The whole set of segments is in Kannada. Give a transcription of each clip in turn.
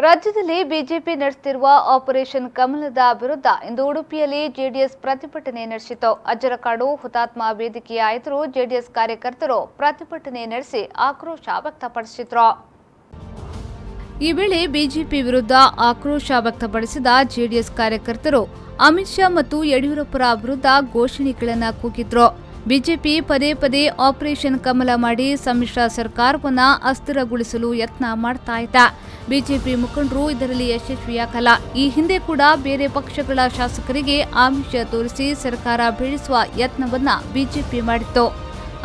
ರಾಜ್ಯದಲ್ಲಿ ಬಿಜೆಪಿ ನಡೆಸುತ್ತಿರುವ ಆಪರೇಷನ್ ಕಮಲದ ವಿರುದ್ಧ ಇಂದು ಉಡುಪಿಯಲ್ಲಿ ಜೆಡಿಎಸ್ ಪ್ರತಿಭಟನೆ ನಡೆಸಿತು. ಅಜ್ಜರಕಾಡು ಹುತಾತ್ಮ ವೇದಿಕೆಯ ಎದುರು ಜೆಡಿಎಸ್ ಕಾರ್ಯಕರ್ತರು ಪ್ರತಿಭಟನೆ ನಡೆಸಿ ಆಕ್ರೋಶ ವ್ಯಕ್ತಪಡಿಸಿದರು. ಈ ವೇಳೆ ಬಿಜೆಪಿ ವಿರುದ್ಧ ಆಕ್ರೋಶ ವ್ಯಕ್ತಪಡಿಸಿದ ಜೆಡಿಎಸ್ ಕಾರ್ಯಕರ್ತರು ಅಮಿತ್ ಶಾ ಮತ್ತು ಯಡಿಯೂರಪ್ಪರ ವಿರುದ್ಧ ಘೋಷಣೆಗಳನ್ನು ಕೂಗಿದ್ರು. ಬಿಜೆಪಿ ಪದೇ ಪದೇ ಆಪರೇಷನ್ ಕಮಲ ಮಾಡಿ ಸಮ್ಮಿಶ್ರ ಸರ್ಕಾರವನ್ನ ಅಸ್ಥಿರಗೊಳಿಸಲು ಯತ್ನ ಮಾಡ್ತಾ ಇದೆ. ಬಿಜೆಪಿ ಮುಖಂಡರು ಇದರಲ್ಲಿ ಯಶಸ್ವಿಯಾಗಲ್ಲ. ಈ ಹಿಂದೆ ಕೂಡ ಬೇರೆ ಪಕ್ಷಗಳ ಶಾಸಕರಿಗೆ ಆಮಿಷ ತೋರಿಸಿ ಸರ್ಕಾರ ಬೀಳಿಸುವ ಯತ್ನವನ್ನ ಬಿಜೆಪಿ ಮಾಡಿತ್ತು.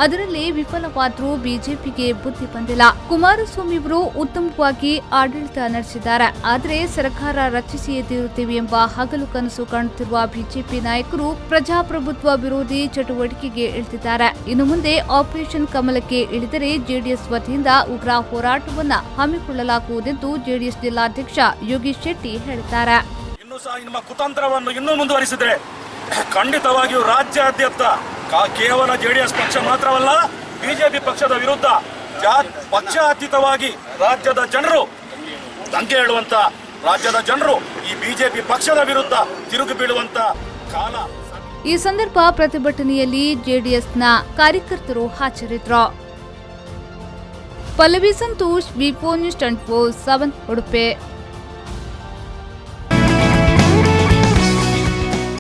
ಅದರಲ್ಲಿ ವಿಫಲವಾದರೂ ಬಿಜೆಪಿಗೆ ಬುದ್ಧಿ ಬಂದಿಲ್ಲ. ಕುಮಾರಸ್ವಾಮಿ ಅವರು ಉತ್ತಮವಾಗಿ ಆಡಳಿತ ನಡೆಸಿದ್ದಾರೆ. ಆದರೆ ಸರ್ಕಾರ ರಚಿಸಿಯೇ ತೀರುತ್ತೇವೆ ಎಂಬ ಹಗಲು ಕನಸು ಕಾಣುತ್ತಿರುವ ಬಿಜೆಪಿ ನಾಯಕರು ಪ್ರಜಾಪ್ರಭುತ್ವ ವಿರೋಧಿ ಚಟುವಟಿಕೆಗೆ ಇಳಿದಿದ್ದಾರೆ. ಇನ್ನು ಮುಂದೆ ಆಪರೇಷನ್ ಕಮಲಕ್ಕೆ ಇಳಿದರೆ ಜೆಡಿಎಸ್ ವತಿಯಿಂದ ಉಗ್ರ ಹೋರಾಟವನ್ನ ಹಮ್ಮಿಕೊಳ್ಳಲಾಗುವುದೆಂದು ಜೆಡಿಎಸ್ ಜಿಲ್ಲಾಧ್ಯಕ್ಷ ಯೋಗೀಶ್ ಶೆಟ್ಟಿ ಹೇಳಿದ್ದಾರೆ. ನಿಮ್ಮ ಕುತಂತ್ರವನ್ನು ಇನ್ನೂ ಮುಂದುವರಿಸಿದರೆ ಖಂಡಿತವಾಗಿಯೂ ರಾಜ್ಯಾದ್ಯಂತ ಕೇವಲ ಜೆಡಿಎಸ್ ಪಕ್ಷ ಮಾತ್ರವಲ್ಲ, ಬಿಜೆಪಿ ಪಕ್ಷದ ವಿರುದ್ಧ ಪಕ್ಷಾತೀತವಾಗಿ ರಾಜ್ಯದ ಜನರು ದಂಗೆ ಹೇಳುವಂತ ರಾಜ್ಯದ ಜನರು ಈ ಬಿಜೆಪಿ ಪಕ್ಷದ ವಿರುದ್ಧ ತಿರುಗಿ ಬೀಳುವಂತ ಕಾಲ. ಈ ಸಂದರ್ಭ ಪ್ರತಿಭಟನೆಯಲ್ಲಿ ಜೆಡಿಎಸ್ನ ಕಾರ್ಯಕರ್ತರು ಹಾಜರಿದ್ದರು. ಪಲ್ಲವಿ ಸಂತೋಷ್, ವಿ4 ನ್ಯೂಸ್ 24/7 ಉಡುಪಿ.